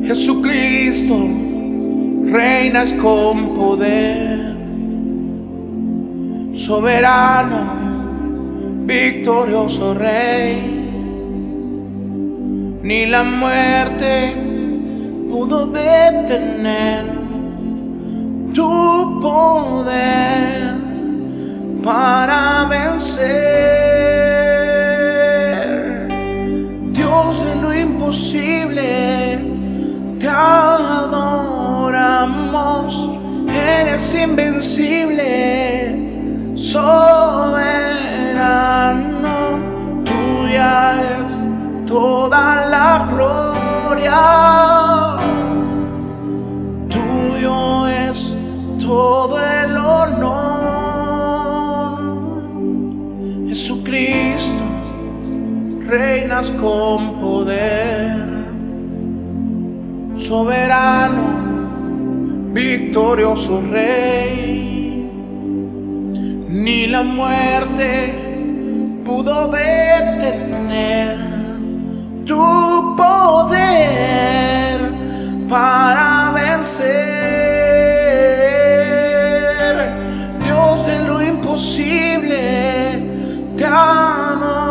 Jesucristo, reinas con poder, soberano, victorioso Rey. Ni la muerte pudo detener tu poder para vencer. Dios de lo imposible, te adoramos. Eres invencible, soberano. Tuya es toda la gloria, tuyo es todo el honor. Jesucristo, reinas con poder, soberano, victorioso Rey. Ni la muerte pudo detener tu poder para vencer. Dios de lo imposible, te adoramos.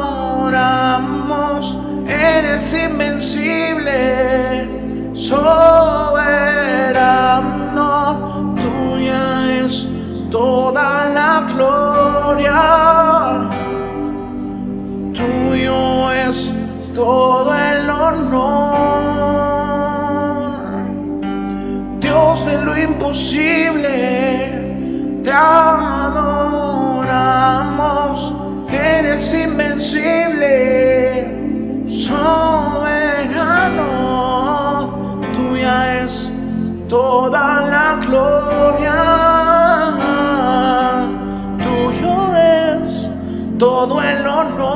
Eres invencible, soberano. Tuya es toda la gloria, tuyo es todo el honor. Dios de lo imposible, te adoramos. Eres invencible, soberano. Tuya es toda la gloria, tuyo es todo el honor.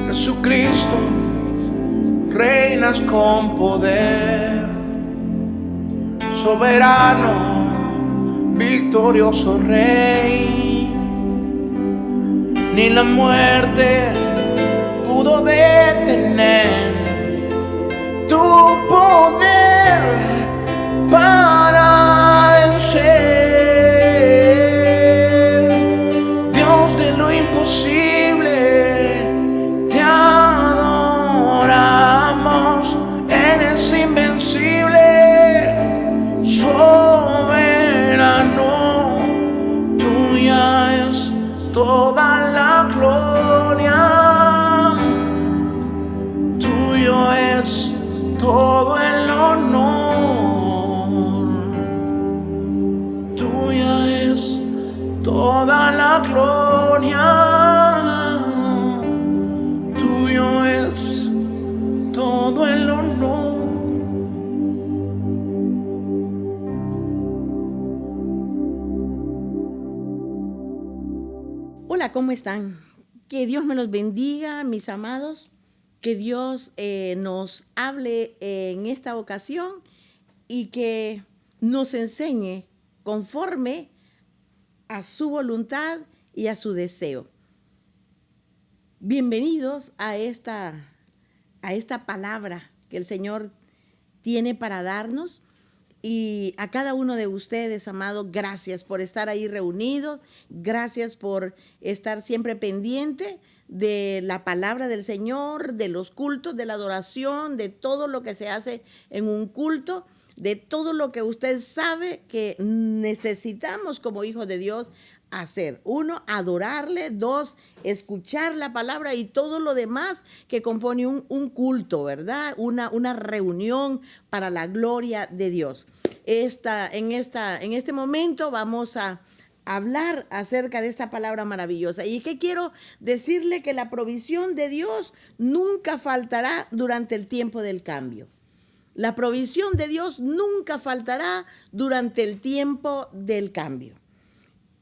Jesucristo, reinas con poder, soberano, victorioso Rey. Ni la muerte pudo detener tu poder para vencer. Dios de lo imposible, te adoramos. Eres invencible, soberano. Tuya es toda la gloria, tuyo es todo el honor. Tuya es toda la gloria, tuyo es todo el honor. Hola, ¿cómo están? Que Dios me los bendiga, mis amados. Que Dios nos hable en esta ocasión y que nos enseñe conforme a su voluntad y a su deseo. Bienvenidos a esta palabra que el Señor tiene para darnos. Y a cada uno de ustedes, amados, gracias por estar ahí reunidos. Gracias por estar siempre pendiente de la palabra del Señor, de los cultos, de la adoración, de todo lo que se hace en un culto, de todo lo que usted sabe que necesitamos como hijos de Dios hacer. 1, adorarle. 2, escuchar la palabra y todo lo demás que compone un culto, ¿verdad? Una reunión para la gloria de Dios. En este momento vamos a hablar acerca de esta palabra maravillosa. Y que quiero decirle que la provisión de Dios nunca faltará durante el tiempo del cambio. La provisión de Dios nunca faltará durante el tiempo del cambio.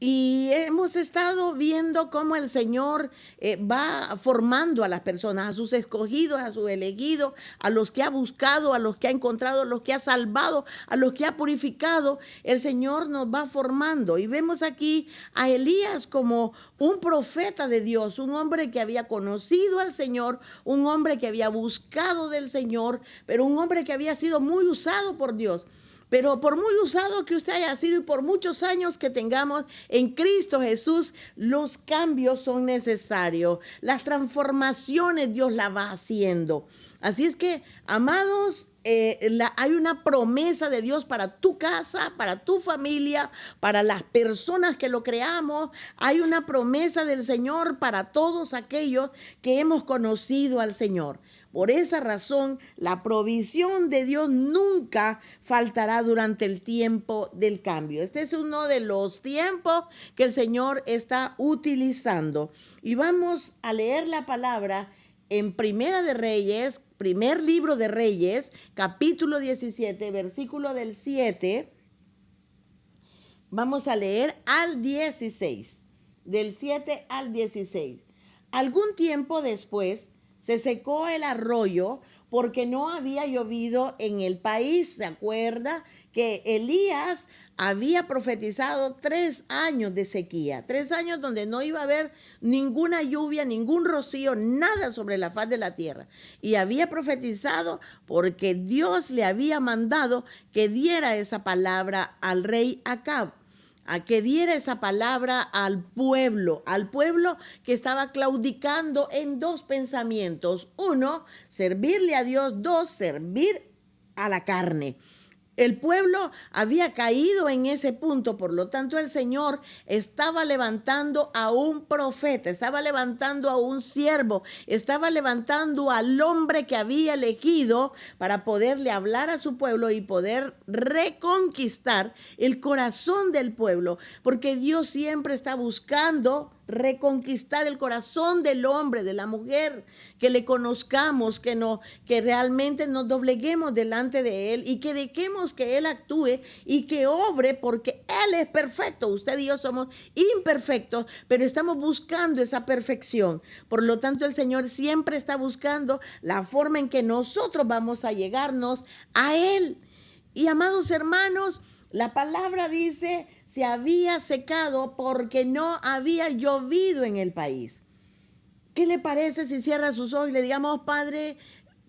Y hemos estado viendo cómo el Señor va formando a las personas, a sus escogidos, a sus elegidos, a los que ha buscado, a los que ha encontrado, a los que ha salvado, a los que ha purificado. El Señor nos va formando. Y vemos aquí a Elías como un profeta de Dios, un hombre que había conocido al Señor, un hombre que había buscado del Señor, pero un hombre que había sido muy usado por Dios. Pero por muy usado que usted haya sido y por muchos años que tengamos en Cristo Jesús, los cambios son necesarios. Las transformaciones Dios las va haciendo. Así es que, amados, hay una promesa de Dios para tu casa, para tu familia, para las personas que lo creamos. Hay una promesa del Señor para todos aquellos que hemos conocido al Señor. Por esa razón, la provisión de Dios nunca faltará durante el tiempo del cambio. Este es uno de los tiempos que el Señor está utilizando. Y vamos a leer la palabra en Primera de Reyes, primer libro de Reyes, capítulo 17, versículo del 7. Vamos a leer al 16, del 7 al 16. Algún tiempo después, se secó el arroyo porque no había llovido en el país. ¿Se acuerda que Elías había profetizado 3 años de sequía? 3 años donde no iba a haber ninguna lluvia, ningún rocío, nada sobre la faz de la tierra. Y había profetizado porque Dios le había mandado que diera esa palabra al rey Acab, a que diera esa palabra al pueblo que estaba claudicando en 2 pensamientos. 1, servirle a Dios. 2, servir a la carne. El pueblo había caído en ese punto, por lo tanto el Señor estaba levantando a un profeta, estaba levantando a un siervo, estaba levantando al hombre que había elegido para poderle hablar a su pueblo y poder reconquistar el corazón del pueblo, porque Dios siempre está buscando reconquistar el corazón del hombre, de la mujer, que le conozcamos, que realmente nos dobleguemos delante de Él y que dejemos que Él actúe y que obre, porque Él es perfecto. Usted y yo somos imperfectos, pero estamos buscando esa perfección. Por lo tanto, el Señor siempre está buscando la forma en que nosotros vamos a llegarnos a Él. Y amados hermanos, la palabra dice, se había secado porque no había llovido en el país. ¿Qué le parece si cierra sus ojos y le digamos, Padre,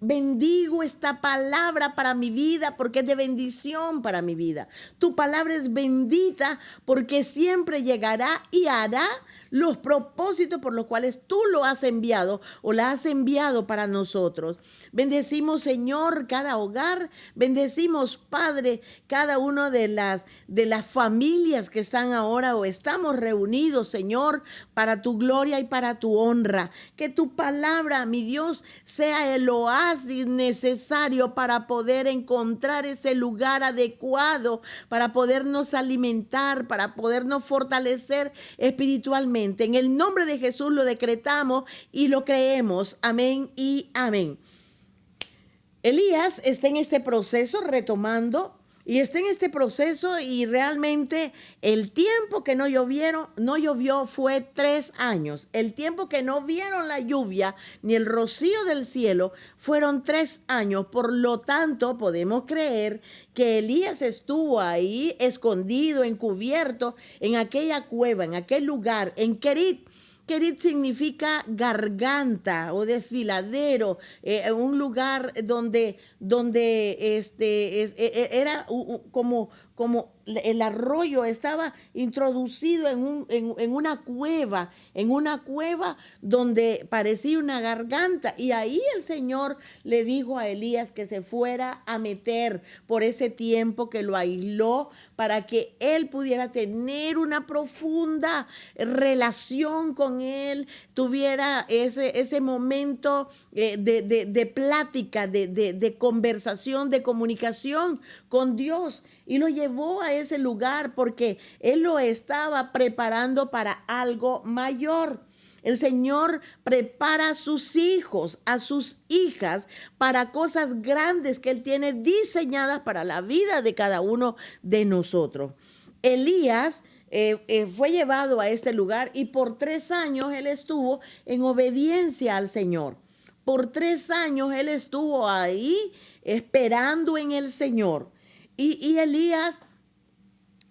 bendigo esta palabra para mi vida porque es de bendición para mi vida? Tu palabra es bendita porque siempre llegará y hará los propósitos por los cuales tú lo has enviado o la has enviado para nosotros. Bendecimos, Señor, cada hogar. Bendecimos, Padre, cada una de las familias que están ahora o estamos reunidos, Señor, para tu gloria y para tu honra. Que tu palabra, mi Dios, sea el oasis necesario para poder encontrar ese lugar adecuado, para podernos alimentar, para podernos fortalecer espiritualmente. En el nombre de Jesús lo decretamos y lo creemos. Amén y amén. Elías está en este proceso retomando y está en este proceso y realmente el tiempo que no llovió fue 3 años. El tiempo que no vieron la lluvia ni el rocío del cielo fueron 3 años. Por lo tanto, podemos creer que Elías estuvo ahí escondido, encubierto en aquella cueva, en aquel lugar, en Kerit. Kerit significa garganta o desfiladero, un lugar donde era como el arroyo estaba introducido en una cueva donde parecía una garganta, y ahí el Señor le dijo a Elías que se fuera a meter por ese tiempo, que lo aisló para que él pudiera tener una profunda relación con él, tuviera ese momento de plática, de conversación, de comunicación con Dios, y lo llevó a ese lugar porque él lo estaba preparando para algo mayor. El Señor prepara a sus hijos, a sus hijas, para cosas grandes que Él tiene diseñadas para la vida de cada uno de nosotros. Elías fue llevado a este lugar y por 3 años él estuvo en obediencia al Señor. Por 3 años él estuvo ahí esperando en el Señor. Y Elías,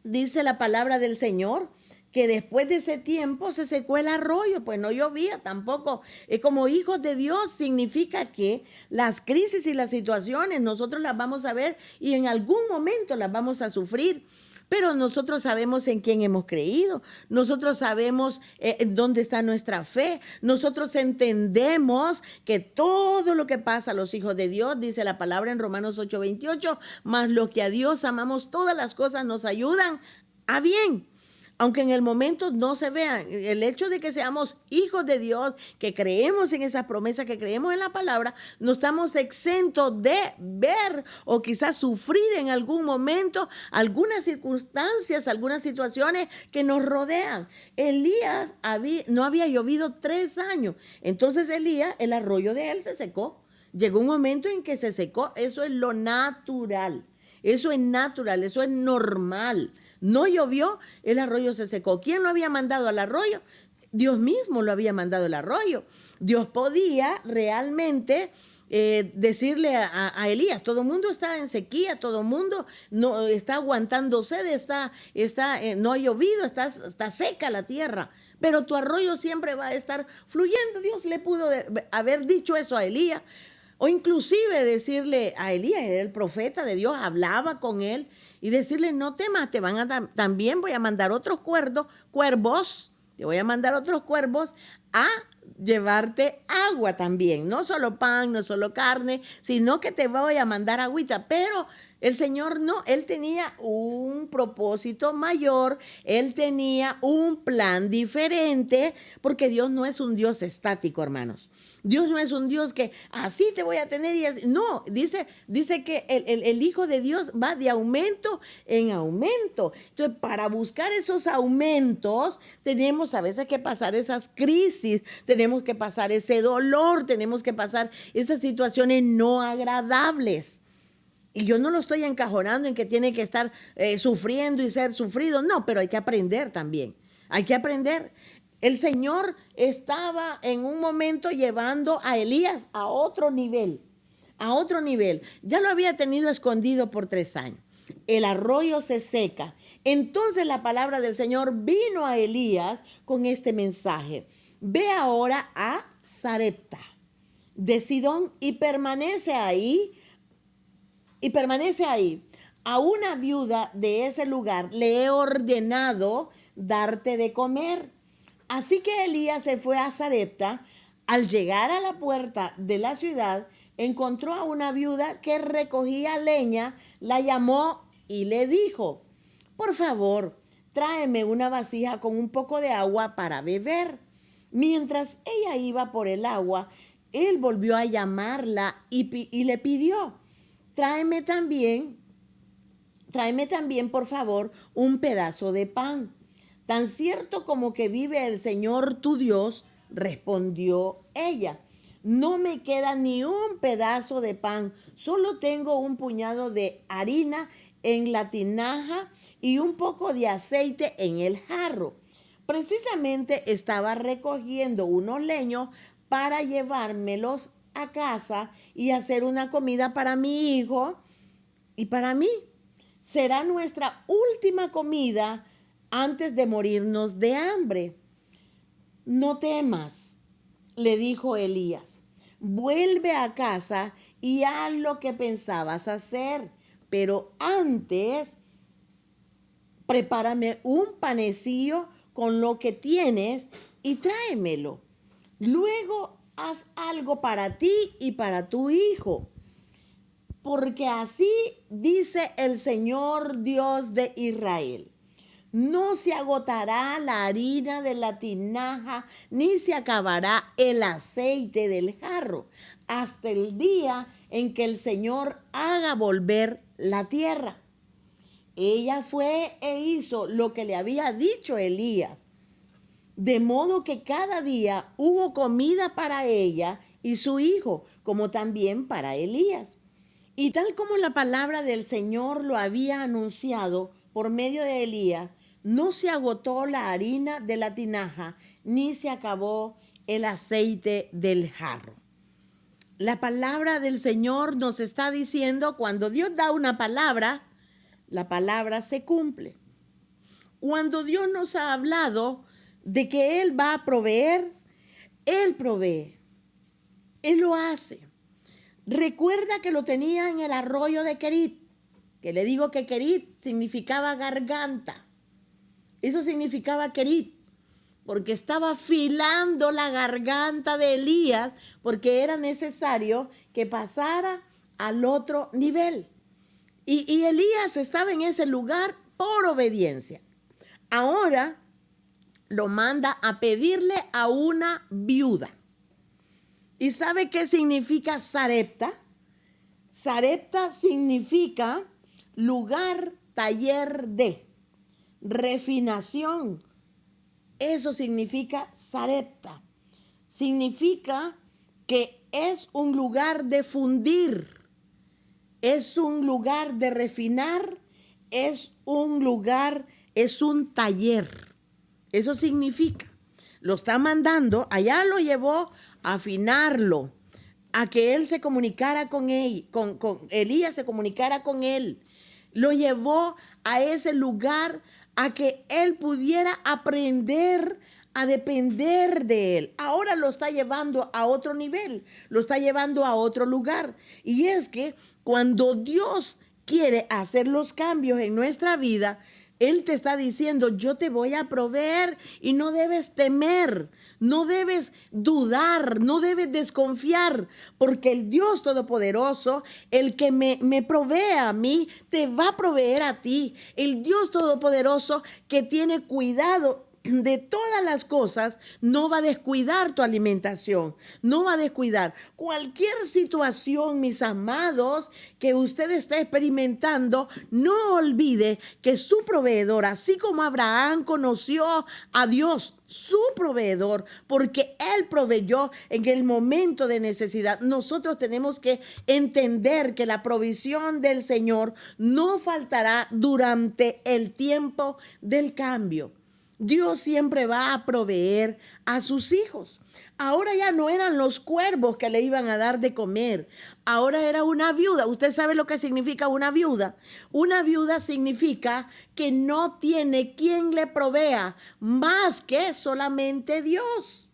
dice la palabra del Señor, que después de ese tiempo se secó el arroyo, pues no llovía tampoco. Como hijos de Dios significa que las crisis y las situaciones nosotros las vamos a ver y en algún momento las vamos a sufrir. Pero nosotros sabemos en quién hemos creído, nosotros sabemos dónde está nuestra fe, nosotros entendemos que todo lo que pasa a los hijos de Dios, dice la palabra en Romanos 8:28, más lo que a Dios amamos, todas las cosas nos ayudan a bien. Aunque en el momento no se vean, el hecho de que seamos hijos de Dios, que creemos en esas promesas, que creemos en la palabra, no estamos exentos de ver o quizás sufrir en algún momento algunas circunstancias, algunas situaciones que nos rodean. Elías no había llovido 3 años. Entonces Elías, el arroyo de él se secó. Llegó un momento en que se secó. Eso es lo natural. Eso es natural, eso es normal. No llovió, el arroyo se secó. ¿Quién lo había mandado al arroyo? Dios mismo lo había mandado al arroyo. Dios podía realmente decirle a Elías, todo el mundo está en sequía, todo el mundo no está aguantando sed, no ha llovido, está seca la tierra, pero tu arroyo siempre va a estar fluyendo. Dios le pudo haber dicho eso a Elías. O inclusive decirle a Elías, el profeta de Dios, hablaba con él y decirle, no temas, también voy a mandar otros cuervos, te voy a mandar otros cuervos a llevarte agua también, no solo pan, no solo carne, sino que te voy a mandar agüita. Pero el Señor no, él tenía un propósito mayor, él tenía un plan diferente, porque Dios no es un Dios estático, hermanos. Dios no es un Dios que así te voy a tener y así. No, dice que el Hijo de Dios va de aumento en aumento. Entonces, para buscar esos aumentos, tenemos a veces que pasar esas crisis, tenemos que pasar ese dolor, tenemos que pasar esas situaciones no agradables. Y yo no lo estoy encajonando en que tiene que estar sufriendo y ser sufrido. No, pero hay que aprender también. Hay que aprender. El Señor estaba en un momento llevando a Elías a otro nivel, a otro nivel. Ya lo había tenido escondido por 3 años. El arroyo se seca. Entonces la palabra del Señor vino a Elías con este mensaje. Ve ahora a Sarepta de Sidón y permanece ahí. A una viuda de ese lugar le he ordenado darte de comer. Así que Elías se fue a Sarepta. Al llegar a la puerta de la ciudad, encontró a una viuda que recogía leña, la llamó y le dijo, por favor, tráeme una vasija con un poco de agua para beber. Mientras ella iba por el agua, él volvió a llamarla y le pidió, tráeme también, por favor, un pedazo de pan. Tan cierto como que vive el Señor tu Dios, respondió ella, no me queda ni un pedazo de pan, solo tengo un puñado de harina en la tinaja y un poco de aceite en el jarro. Precisamente estaba recogiendo unos leños para llevármelos a casa y hacer una comida para mi hijo y para mí. Será nuestra última comida antes de morirnos de hambre. No temas, le dijo Elías, vuelve a casa y haz lo que pensabas hacer, pero antes prepárame un panecillo con lo que tienes y tráemelo. Luego haz algo para ti y para tu hijo, porque así dice el Señor Dios de Israel. No se agotará la harina de la tinaja, ni se acabará el aceite del jarro, hasta el día en que el Señor haga volver la tierra. Ella fue e hizo lo que le había dicho Elías, de modo que cada día hubo comida para ella y su hijo, como también para Elías. Y tal como la palabra del Señor lo había anunciado por medio de Elías, no se agotó la harina de la tinaja, ni se acabó el aceite del jarro. La palabra del Señor nos está diciendo, cuando Dios da una palabra, la palabra se cumple. Cuando Dios nos ha hablado de que Él va a proveer, Él provee. Él lo hace. Recuerda que lo tenía en el arroyo de Querit, que le digo que Querit significaba garganta. Eso significaba Querit, porque estaba afilando la garganta de Elías, porque era necesario que pasara al otro nivel. Y Elías estaba en ese lugar por obediencia. Ahora lo manda a pedirle a una viuda. ¿Y sabe qué significa Sarepta? Sarepta significa lugar, taller de, refinación. Eso significa Sarepta. Significa que es un lugar de fundir, es un lugar de refinar, es un lugar, es un taller. Eso significa. Lo está mandando, allá lo llevó a afinarlo, a que él se comunicara con él, con Elías se comunicara con él. Lo llevó a ese lugar a que él pudiera aprender a depender de él. Ahora lo está llevando a otro nivel, lo está llevando a otro lugar. Y es que cuando Dios quiere hacer los cambios en nuestra vida, Él te está diciendo, yo te voy a proveer y no debes temer, no debes dudar, no debes desconfiar, porque el Dios Todopoderoso, el que me provee a mí, te va a proveer a ti. El Dios Todopoderoso que tiene cuidado de todas las cosas, no va a descuidar tu alimentación, no va a descuidar cualquier situación, mis amados, que usted esté experimentando. No olvide que su proveedor, así como Abraham conoció a Dios, su proveedor, porque Él proveyó en el momento de necesidad. Nosotros tenemos que entender que la provisión del Señor no faltará durante el tiempo del cambio. Dios siempre va a proveer a sus hijos. Ahora ya no eran los cuervos que le iban a dar de comer. Ahora era una viuda. ¿Usted sabe lo que significa una viuda? Una viuda significa que no tiene quien le provea más que solamente Dios.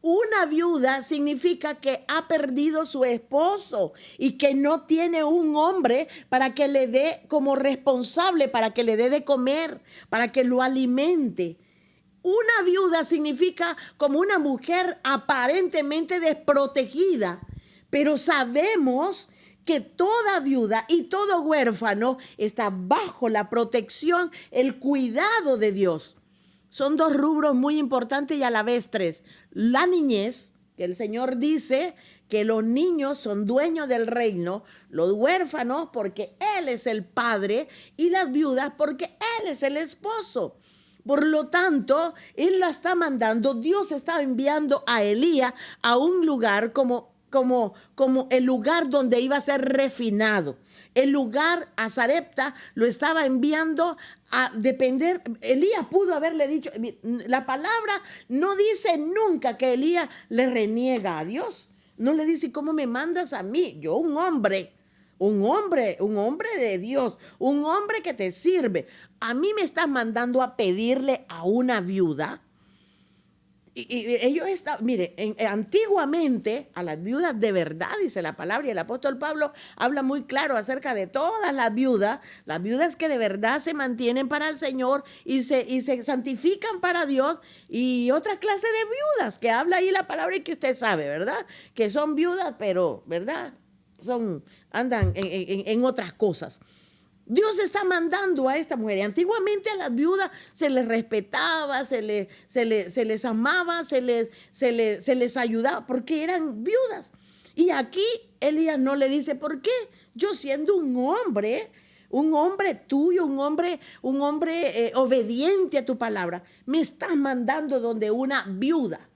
Una viuda significa que ha perdido su esposo y que no tiene un hombre para que le dé como responsable, para que le dé de comer, para que lo alimente. Una viuda significa como una mujer aparentemente desprotegida, pero sabemos que toda viuda y todo huérfano está bajo la protección, el cuidado de Dios. Son dos rubros muy importantes y a la vez tres. La niñez, que el Señor dice que los niños son dueños del reino, los huérfanos porque Él es el padre y las viudas porque Él es el esposo. Por lo tanto, Él la está mandando, Dios está enviando a Elías a un lugar como el lugar donde iba a ser refinado. El lugar, a Sarepta, lo estaba enviando a depender. Elías pudo haberle dicho, la palabra no dice nunca que Elías le reniega a Dios. No le dice, ¿cómo me mandas a mí? Yo, un hombre de Dios, un hombre que te sirve. A mí me estás mandando a pedirle a una viuda. Y ellos estaban, mire, antiguamente a las viudas de verdad, dice la palabra, y el apóstol Pablo habla muy claro acerca de todas las viudas que de verdad se mantienen para el Señor y se santifican para Dios, y otra clase de viudas que habla ahí la palabra y que usted sabe, ¿verdad? Que son viudas, pero, ¿verdad? Andan en otras cosas. Dios está mandando a esta mujer. Antiguamente a las viudas se les respetaba, se les amaba, se les ayudaba porque eran viudas. Y aquí Elías no le dice, ¿por qué? Yo siendo un hombre tuyo, un hombre obediente a tu palabra, me estás mandando donde una viuda,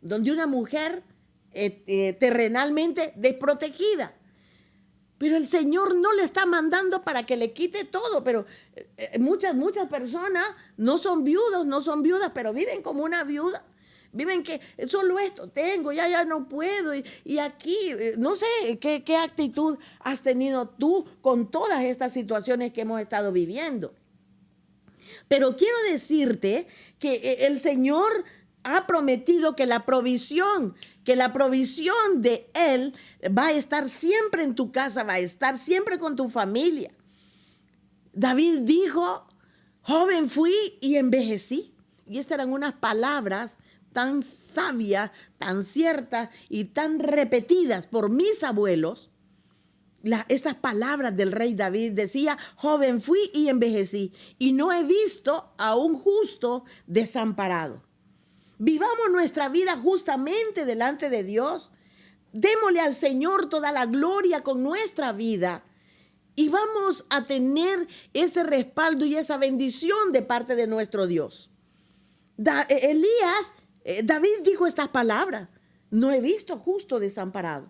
donde una mujer terrenalmente desprotegida. Pero el Señor no le está mandando para que le quite todo. Pero muchas personas no son viudos, no son viudas, pero viven como una viuda. Viven que solo esto tengo, ya no puedo. Y aquí, no sé qué actitud has tenido tú con todas estas situaciones que hemos estado viviendo. Pero quiero decirte que el Señor ha prometido que la provisión de Él va a estar siempre en tu casa, va a estar siempre con tu familia. David dijo, joven fui y envejecí. Y estas eran unas palabras tan sabias, tan ciertas y tan repetidas por mis abuelos. Estas palabras del rey David decía, joven fui y envejecí y no he visto a un justo desamparado. Vivamos nuestra vida justamente delante de Dios. Démosle al Señor toda la gloria con nuestra vida y vamos a tener ese respaldo y esa bendición de parte de nuestro Dios. David dijo estas palabras, no he visto justo desamparado.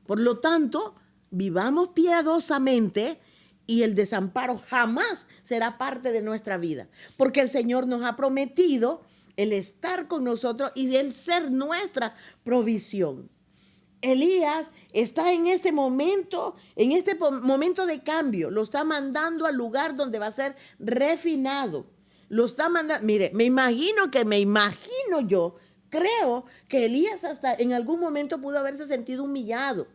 Por lo tanto, vivamos piadosamente y el desamparo jamás será parte de nuestra vida, porque el Señor nos ha prometido el estar con nosotros y el ser nuestra provisión. Elías está en este momento de cambio, lo está mandando al lugar donde va a ser refinado. Lo está mandando, mire, me imagino yo, creo que Elías hasta en algún momento pudo haberse sentido humillado.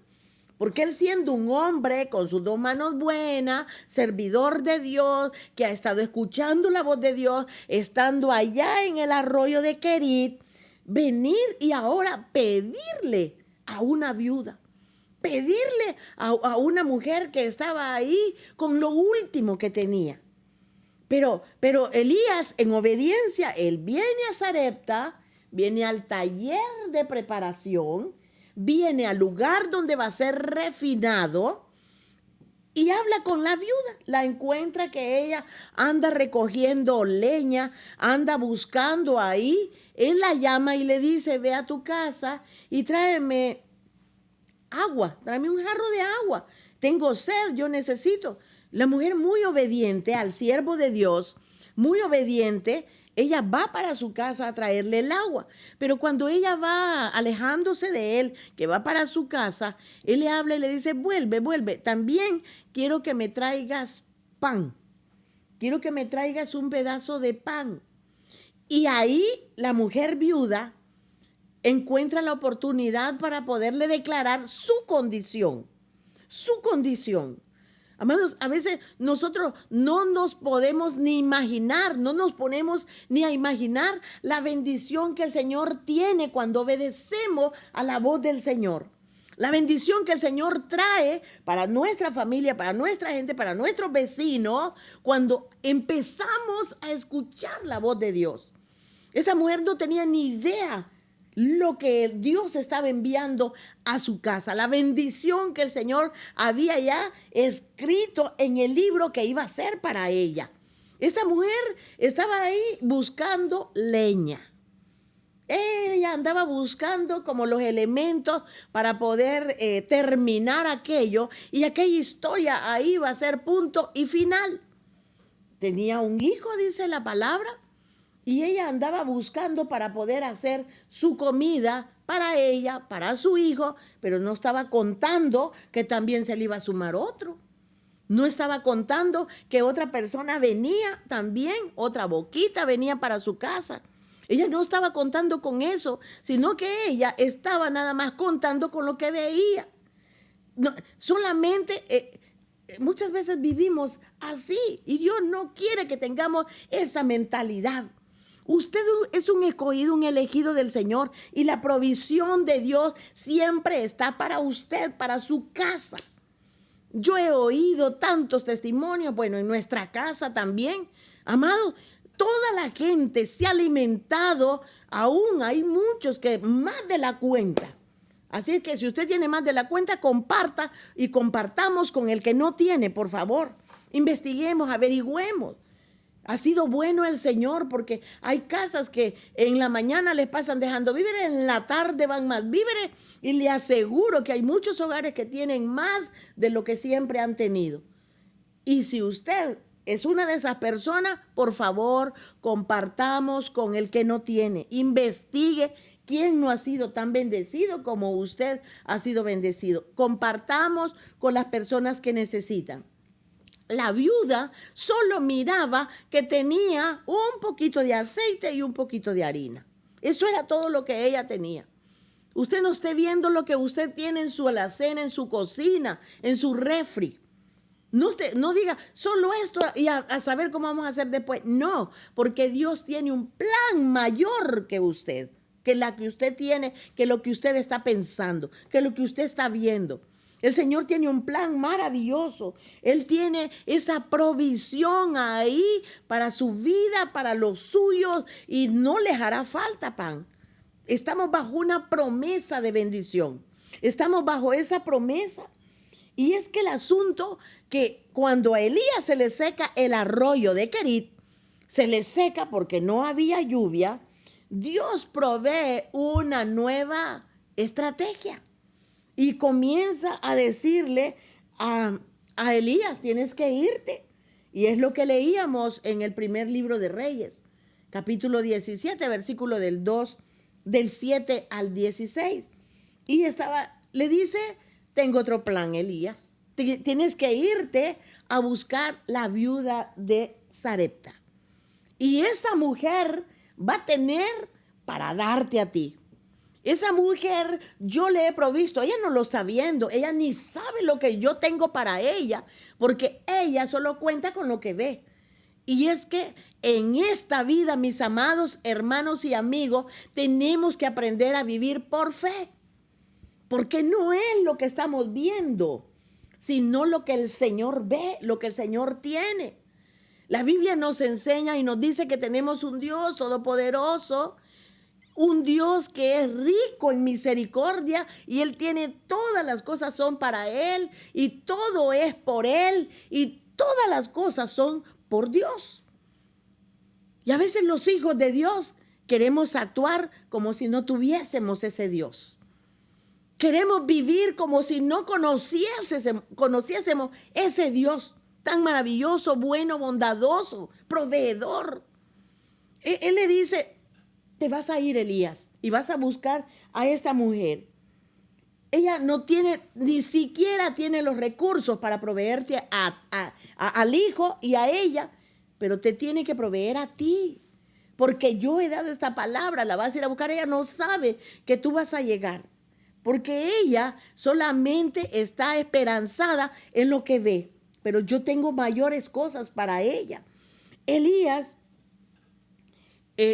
Porque él siendo un hombre con sus dos manos buenas, servidor de Dios, que ha estado escuchando la voz de Dios, estando allá en el arroyo de Querit, venir y ahora pedirle a una viuda, pedirle a una mujer que estaba ahí con lo último que tenía. Pero Elías, en obediencia, él viene a Sarepta, viene al taller de preparación, viene al lugar donde va a ser refinado y habla con la viuda. La encuentra que ella anda recogiendo leña, anda buscando ahí. Él la llama y le dice, ve a tu casa y tráeme agua, tráeme un jarro de agua. Tengo sed, yo necesito. La mujer muy obediente al siervo de Dios, muy obediente, ella va para su casa a traerle el agua, pero cuando ella va alejándose de él, que va para su casa, él le habla y le dice, vuelve, también quiero que me traigas pan, quiero que me traigas un pedazo de pan. Y ahí la mujer viuda encuentra la oportunidad para poderle declarar su condición. Amados, a veces nosotros no nos podemos ni imaginar, no nos ponemos ni a imaginar la bendición que el Señor tiene cuando obedecemos a la voz del Señor. La bendición que el Señor trae para nuestra familia, para nuestra gente, para nuestros vecinos, cuando empezamos a escuchar la voz de Dios. Esta mujer no tenía ni idea lo que Dios estaba enviando a su casa, la bendición que el Señor había ya escrito en el libro que iba a ser para ella. Esta mujer estaba ahí buscando leña. Ella andaba buscando como los elementos para poder terminar aquello, y aquella historia ahí iba a ser punto y final. Tenía un hijo, dice la palabra, y ella andaba buscando para poder hacer su comida para ella, para su hijo, pero no estaba contando que también se le iba a sumar otro. No estaba contando que otra persona venía también, otra boquita venía para su casa. Ella no estaba contando con eso, sino que ella estaba nada más contando con lo que veía. No, solamente muchas veces vivimos así y Dios no quiere que tengamos esa mentalidad. Usted es un escogido, un elegido del Señor, y la provisión de Dios siempre está para usted, para su casa. Yo he oído tantos testimonios, bueno, en nuestra casa también. Amado, toda la gente se ha alimentado, aún hay muchos que más de la cuenta. Así es que si usted tiene más de la cuenta, comparta y compartamos con el que no tiene, por favor. Investiguemos, averigüemos. Ha sido bueno el Señor, porque hay casas que en la mañana les pasan dejando víveres, en la tarde van más víveres, y le aseguro que hay muchos hogares que tienen más de lo que siempre han tenido. Y si usted es una de esas personas, por favor, compartamos con el que no tiene. Investigue quién no ha sido tan bendecido como usted ha sido bendecido. Compartamos con las personas que necesitan. La viuda solo miraba que tenía un poquito de aceite y un poquito de harina. Eso era todo lo que ella tenía. Usted no esté viendo lo que usted tiene en su alacena, en su cocina, en su refri. No diga solo esto y a saber cómo vamos a hacer después. No, porque Dios tiene un plan mayor que usted, que la que usted tiene, que lo que usted está pensando, que lo que usted está viendo. El Señor tiene un plan maravilloso. Él tiene esa provisión ahí para su vida, para los suyos, y no les hará falta pan. Estamos bajo una promesa de bendición. Estamos bajo esa promesa. Y es que el asunto que cuando a Elías se le seca el arroyo de Querit, se le seca porque no había lluvia, Dios provee una nueva estrategia. Y comienza a decirle a Elías, tienes que irte. Y es lo que leíamos en el primer libro de Reyes, capítulo 17, versículo del 7 al 16. Y le dice, tengo otro plan, Elías. Tienes que irte a buscar la viuda de Sarepta. Y esa mujer va a tener para darte a ti. Esa mujer yo le he provisto, ella no lo está viendo, ella ni sabe lo que yo tengo para ella, porque ella solo cuenta con lo que ve. Y es que en esta vida, mis amados hermanos y amigos, tenemos que aprender a vivir por fe, porque no es lo que estamos viendo, sino lo que el Señor ve, lo que el Señor tiene. La Biblia nos enseña y nos dice que tenemos un Dios todopoderoso, un Dios que es rico en misericordia, y Él tiene todas las cosas son para Él, y todo es por Él, y todas las cosas son por Dios. Y a veces los hijos de Dios queremos actuar como si no tuviésemos ese Dios. Queremos vivir como si no conociésemos ese Dios tan maravilloso, bueno, bondadoso, proveedor. Él le dice, te vas a ir, Elías, y vas a buscar a esta mujer. Ella no tiene, ni siquiera tiene los recursos para proveerte al hijo y a ella, pero te tiene que proveer a ti. Porque yo he dado esta palabra, la vas a ir a buscar. Ella no sabe que tú vas a llegar, porque ella solamente está esperanzada en lo que ve. Pero yo tengo mayores cosas para ella. Elías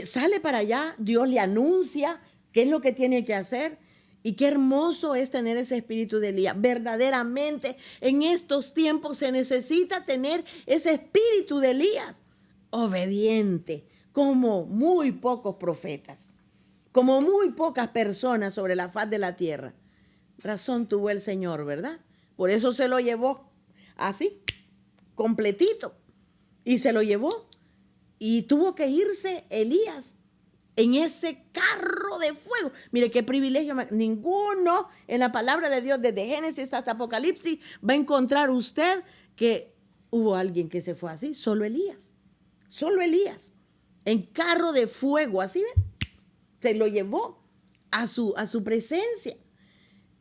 sale para allá, Dios le anuncia qué es lo que tiene que hacer, y qué hermoso es tener ese espíritu de Elías. Verdaderamente en estos tiempos se necesita tener ese espíritu de Elías, obediente, como muy pocos profetas, como muy pocas personas sobre la faz de la tierra. Razón tuvo el Señor, ¿verdad? Por eso se lo llevó así, completito, y se lo llevó. Y tuvo que irse Elías en ese carro de fuego. Mire qué privilegio. Ninguno en la palabra de Dios, desde Génesis hasta Apocalipsis, va a encontrar usted que hubo alguien que se fue así. Solo Elías. Solo Elías. En carro de fuego, así ven. Se lo llevó a su presencia.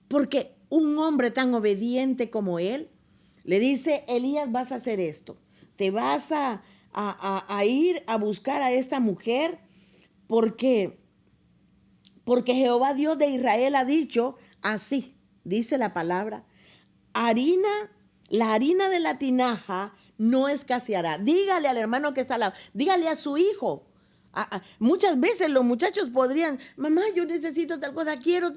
Porque un hombre tan obediente como él le dice, Elías, vas a hacer esto. Te vas a ir a buscar a esta mujer, porque Jehová Dios de Israel ha dicho así, dice la palabra, la harina de la tinaja no escaseará. Dígale al hermano que está al lado, dígale a su hijo. Muchas veces los muchachos podrían, mamá, yo necesito tal cosa, quiero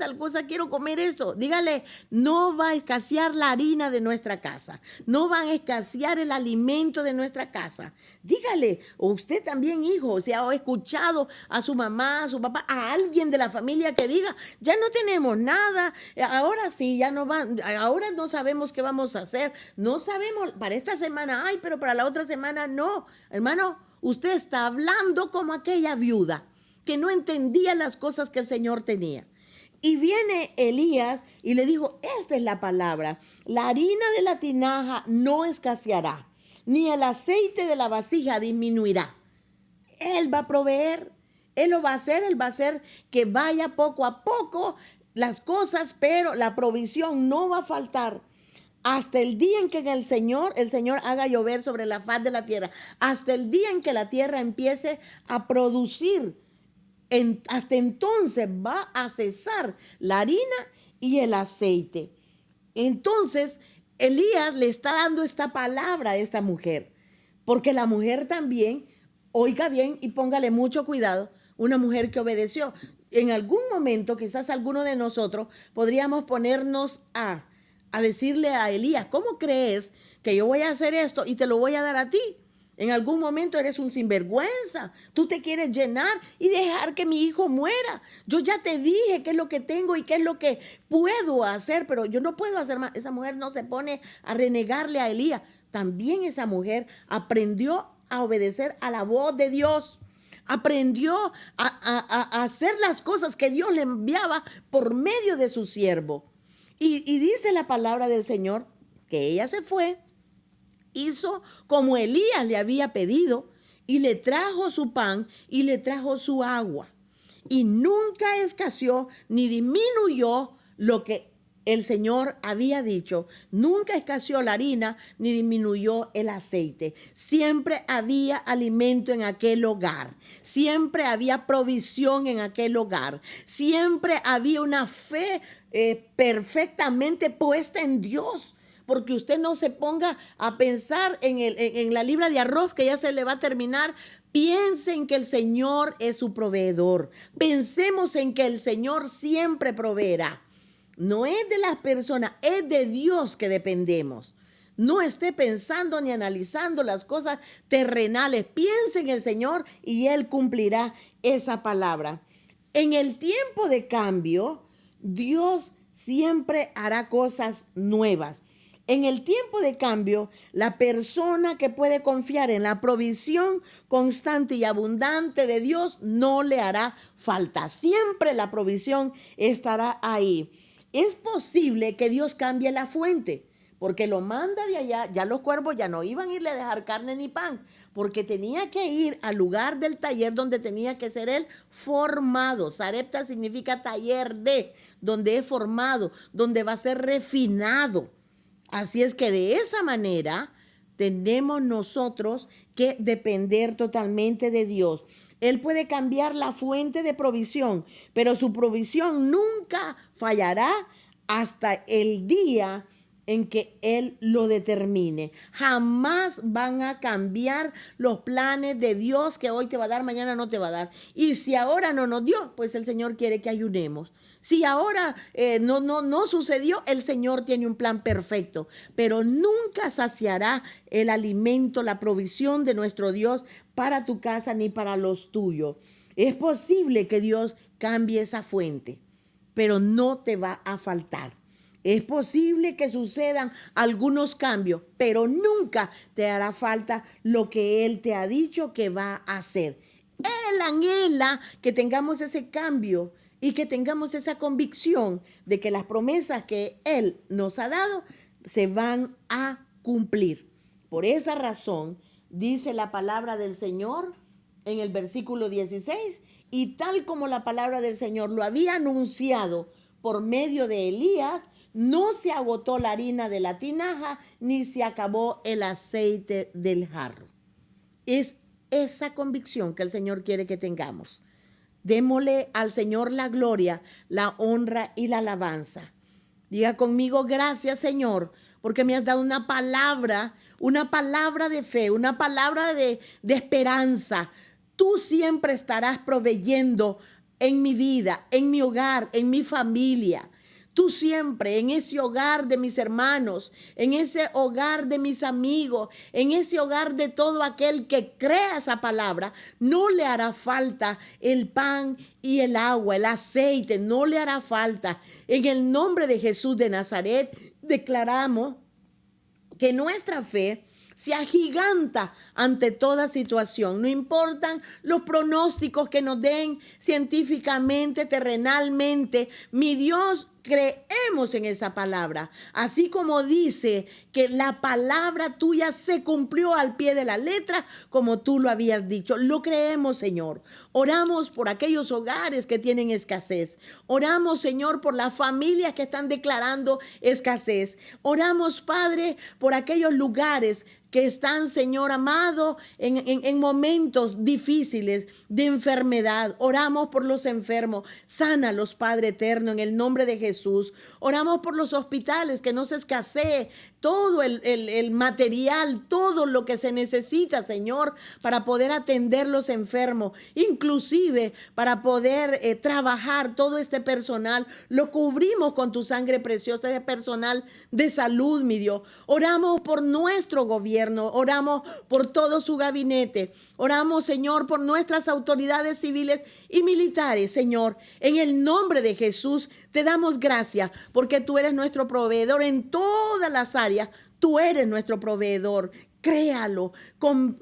comer esto. Dígale, no va a escasear la harina de nuestra casa, no va a escasear el alimento de nuestra casa. Dígale, o usted también, hijo, si ha escuchado a su mamá, a su papá, a alguien de la familia que diga, ya no tenemos nada, ahora sí, ya no va, ahora no sabemos qué vamos a hacer, no sabemos, para esta semana hay, pero para la otra semana no. Hermano, usted está hablando como aquella viuda que no entendía las cosas que el Señor tenía. Y viene Elías y le dijo, esta es la palabra, la harina de la tinaja no escaseará, ni el aceite de la vasija disminuirá. Él va a proveer, Él lo va a hacer, Él va a hacer que vaya poco a poco las cosas, pero la provisión no va a faltar. Hasta el día en que el Señor haga llover sobre la faz de la tierra, hasta el día en que la tierra empiece a producir, hasta entonces va a cesar la harina y el aceite. Entonces, Elías le está dando esta palabra a esta mujer, porque la mujer también, oiga bien y póngale mucho cuidado, una mujer que obedeció. En algún momento, quizás alguno de nosotros podríamos ponernos a decirle a Elías, ¿cómo crees que yo voy a hacer esto y te lo voy a dar a ti? En algún momento eres un sinvergüenza. Tú te quieres llenar y dejar que mi hijo muera. Yo ya te dije qué es lo que tengo y qué es lo que puedo hacer, pero yo no puedo hacer más. Esa mujer no se pone a renegarle a Elías. También esa mujer aprendió a obedecer a la voz de Dios. Aprendió a hacer las cosas que Dios le enviaba por medio de su siervo. Y dice la palabra del Señor que ella se fue, hizo como Elías le había pedido y le trajo su pan y le trajo su agua. Y nunca escaseó ni disminuyó lo que el Señor había dicho. Nunca escaseó la harina ni disminuyó el aceite. Siempre había alimento en aquel hogar. Siempre había provisión en aquel hogar. Siempre había una fe perfectamente puesta en Dios. Porque usted no se ponga a pensar en la libra de arroz que ya se le va a terminar. Piensen que el Señor es su proveedor. Pensemos en que el Señor siempre proveerá. No es de las personas, es de Dios que dependemos. No esté pensando ni analizando las cosas terrenales. Piense en el Señor y Él cumplirá esa palabra. En el tiempo de cambio, Dios siempre hará cosas nuevas. En el tiempo de cambio, la persona que puede confiar en la provisión constante y abundante de Dios no le hará falta. Siempre la provisión estará ahí. Es posible que Dios cambie la fuente, porque lo manda de allá. Ya los cuervos ya no iban a irle a dejar carne ni pan, porque tenía que ir al lugar del taller donde tenía que ser él formado. Sarepta significa taller de, donde es formado, donde va a ser refinado. Así es que de esa manera tenemos nosotros que depender totalmente de Dios. Él puede cambiar la fuente de provisión, pero su provisión nunca fallará hasta el día en que Él lo determine. Jamás van a cambiar los planes de Dios que hoy te va a dar, mañana no te va a dar. Y si ahora no nos dio, pues el Señor quiere que ayunemos. Si ahora no sucedió, el Señor tiene un plan perfecto, pero nunca saciará el alimento, la provisión de nuestro Dios para tu casa ni para los tuyos. Es posible que Dios cambie esa fuente, pero no te va a faltar. Es posible que sucedan algunos cambios, pero nunca te hará falta lo que Él te ha dicho que va a hacer. Él anhela que tengamos ese cambio y que tengamos esa convicción de que las promesas que Él nos ha dado se van a cumplir. Por esa razón, dice la palabra del Señor en el versículo 16, y tal como la palabra del Señor lo había anunciado por medio de Elías, no se agotó la harina de la tinaja, ni se acabó el aceite del jarro. Es esa convicción que el Señor quiere que tengamos. Démosle al Señor la gloria, la honra y la alabanza. Diga conmigo, gracias Señor, porque me has dado una palabra de fe, una palabra de esperanza. Tú siempre estarás proveyendo en mi vida, en mi hogar, en mi familia. Tú siempre en ese hogar de mis hermanos, en ese hogar de mis amigos, en ese hogar de todo aquel que crea esa palabra, no le hará falta el pan y el agua, el aceite, no le hará falta. En el nombre de Jesús de Nazaret declaramos que nuestra fe se agiganta ante toda situación. No importan los pronósticos que nos den científicamente, terrenalmente, mi Dios, creemos en esa palabra. Así como dice que la palabra tuya se cumplió al pie de la letra, como tú lo habías dicho. Lo creemos, Señor. Oramos por aquellos hogares que tienen escasez. Oramos, Señor, por las familias que están declarando escasez. Oramos, Padre, por aquellos lugares que están, Señor amado, en momentos difíciles de enfermedad. Oramos por los enfermos. Sánalos, Padre eterno, en el nombre de Jesús. Oramos por los hospitales, que no se escasee todo el material, todo lo que se necesita, Señor, para poder atender los enfermos, inclusive para poder trabajar todo este personal. Lo cubrimos con tu sangre preciosa, de personal de salud, mi Dios. Oramos por nuestro gobierno. Oramos por todo su gabinete. Oramos, Señor, por nuestras autoridades civiles y militares, Señor. En el nombre de Jesús te damos gracias porque tú eres nuestro proveedor en todas las áreas. Tú eres nuestro proveedor. Créalo con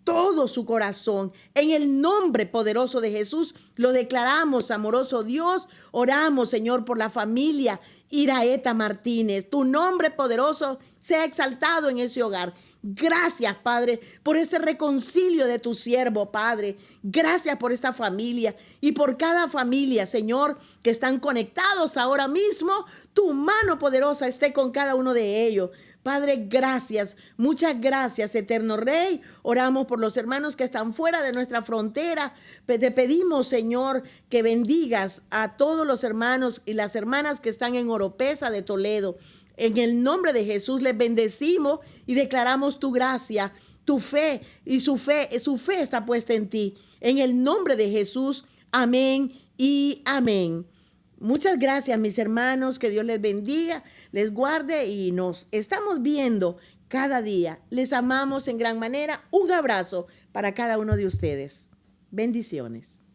todo su corazón. En el nombre poderoso de Jesús lo declaramos, amoroso Dios. Oramos, Señor, por la familia Iraeta Martínez. Tu nombre poderoso sea exaltado en ese hogar. Gracias, Padre, por ese reconcilio de tu siervo, Padre. Gracias por esta familia y por cada familia, Señor, que están conectados ahora mismo. Tu mano poderosa esté con cada uno de ellos. Padre, gracias, muchas gracias, eterno Rey. Oramos por los hermanos que están fuera de nuestra frontera. Te pedimos, Señor, que bendigas a todos los hermanos y las hermanas que están en Oropesa de Toledo. En el nombre de Jesús les bendecimos y declaramos tu gracia, tu fe, y su fe está puesta en ti. En el nombre de Jesús, amén y amén. Muchas gracias, mis hermanos, que Dios les bendiga, les guarde y nos estamos viendo cada día. Les amamos en gran manera. Un abrazo para cada uno de ustedes. Bendiciones.